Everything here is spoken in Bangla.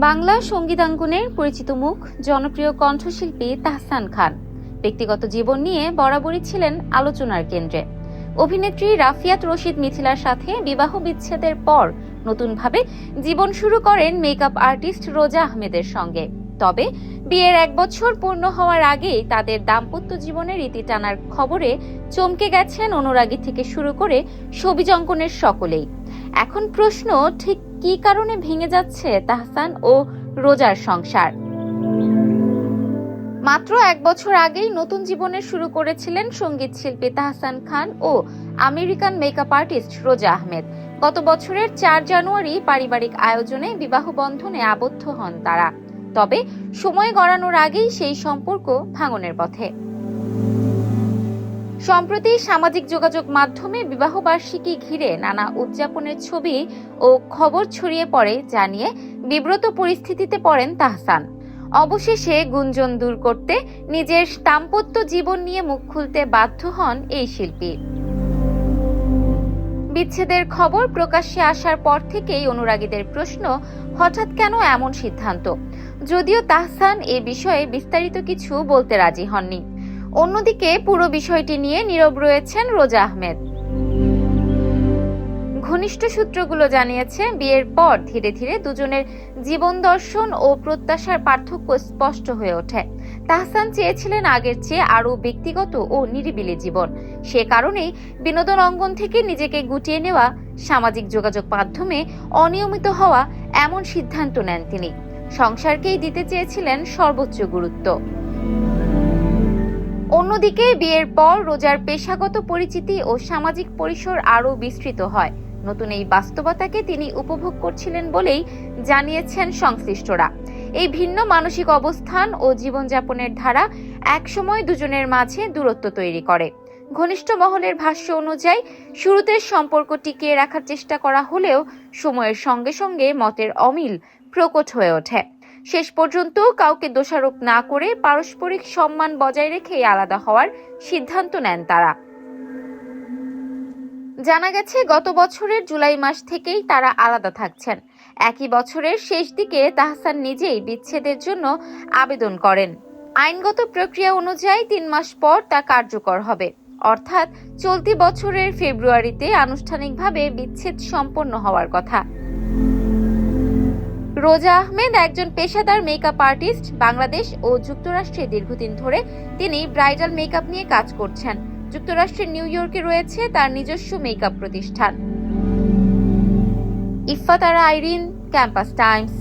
বাংলা সঙ্গীতাঙ্গনের পরিচিত মুখ জনপ্রিয় কণ্ঠশিল্পী তাহসান খান ব্যক্তিগত জীবন নিয়ে বরাবরই ছিলেন আলোচনার কেন্দ্রে। অভিনেত্রী রাফিয়াত রশিদ মিথিলার সাথে বিবাহ বিচ্ছেদের পর নতুনভাবে জীবন শুরু করেন মেকআপ আর্টিস্ট রোজা আহমেদের সঙ্গে। তবে বিয়ের 1 বছর পূর্ণ হওয়ার আগেই তাদের দাম্পত্য জীবনের ইতি টানার খবরে চমকে গেছেন অনুরাগী থেকে শুরু করে ছবিজ অঙ্কনের সকলেই। এখন প্রশ্ন, ঠিক কী কারণে ভেঙে যাচ্ছে তাহসান ও রোজার সংসার? মাত্র 1 বছর আগেই নতুন জীবনের শুরু করেছিলেন সঙ্গীত শিল্পী তাহসান খান ও আমেরিকান মেকআপ আর্টিস্ট রোজা আহমেদ। গত বছরের 4 জানুয়ারি পারিবারিক আয়োজনে বিবাহ বন্ধনে আবদ্ধ হন তারা। তবে সময় গড়ানোর আগেই সেই সম্পর্ক ভাঙনের পথে। সম্প্রতি সামাজিক যোগাযোগ মাধ্যমে বিবাহবার্ষিকী ঘিরে নানা উদযাপনের ছবি ও খবর ছড়িয়ে পড়ে, জানিয়ে বিব্রত পরিস্থিতিতে পড়েন তাহসান। অবশেষে গুঞ্জন দূর করতে নিজের দাম্পত্য জীবন নিয়ে মুখ খুলতে বাধ্য হন এই শিল্পী। বিচ্ছেদের খবর প্রকাশ্যে আসার পর থেকেই অনুরাগীদের প্রশ্ন, হঠাৎ কেন এমন সিদ্ধান্ত? যদিও তাহসান এ বিষয়ে বিস্তারিত কিছু বলতে রাজি হননি। অন্যদিকে পুরো বিষয়টি নিয়ে নীরব রয়েছেন রোজা আহমেদ। ঘনিষ্ঠ সূত্রগুলো জানিয়েছে, বিয়ের পর ধীরে ধীরে দুজনের জীবন দর্শন ও প্রত্যাশার পার্থক্য স্পষ্ট হয়ে ওঠে। তাহসান চেয়েছিলেন আগের চেয়ে আরও ব্যক্তিগত ও নিরিবিলি জীবন। সে কারণেই বিনোদন অঙ্গন থেকে নিজেকে গুটিয়ে নেওয়া, সামাজিক যোগাযোগ মাধ্যমে অনিয়মিত হওয়া এমন সিদ্ধান্ত নেন তিনি। সংসারকেই দিতে চেয়েছিলেন সর্বোচ্চ গুরুত্ব। অন্যদিকে বিয়ের পর রোজার পেশাগত পরিচিতি ও সামাজিক পরিসর আরও বিস্তৃত হয়। নতুন এই বাস্তবতাকে তিনি উপভোগ করছিলেন বলেই জানিয়েছেন সংশ্লিষ্টরা। এই ভিন্ন মানসিক অবস্থান ও জীবনযাপনের ধারা একসময় দুজনের মাঝে দূরত্ব তৈরি করে। ঘনিষ্ঠ মহলের ভাষ্য অনুযায়ী শুরুতে সম্পর্ক টিকিয়ে রাখার চেষ্টা করা হলেও সময়ের সঙ্গে সঙ্গে মতের অমিল প্রকট হয়ে ওঠে। শেষ পর্যন্ত কাউকে দোষারোপ না করে পারস্পরিক সম্মান বজায় রেখে আলাদা হওয়ার সিদ্ধান্ত নেন তারা। জানা গেছে, গত বছরের জুলাই মাস থেকেই তারা আলাদা থাকছেন। একই বছরের শেষ দিকে তাহসান নিজেই বিচ্ছেদের জন্য আবেদন করেন। আইনগত প্রক্রিয়া অনুযায়ী 3 মাস পর তা কার্যকর হবে, অর্থাৎ চলতি বছরের ফেব্রুয়ারিতে আনুষ্ঠানিকভাবে বিচ্ছেদ সম্পন্ন হওয়ার কথা। রোজা আহমেদ একজন পেশাদার মেকআপ আর্টিস্ট। বাংলাদেশ ও যুক্তরাষ্ট্রে দীর্ঘদিন ধরে তিনি ব্রাইডাল মেকআপ নিয়ে কাজ করছেন। যুক্তরাষ্ট্রের নিউ ইয়র্কে রয়েছে তার নিজস্ব মেকআপ প্রতিষ্ঠান। ইফফাত আরা আইরিন, ক্যাম্পাস টাইমস।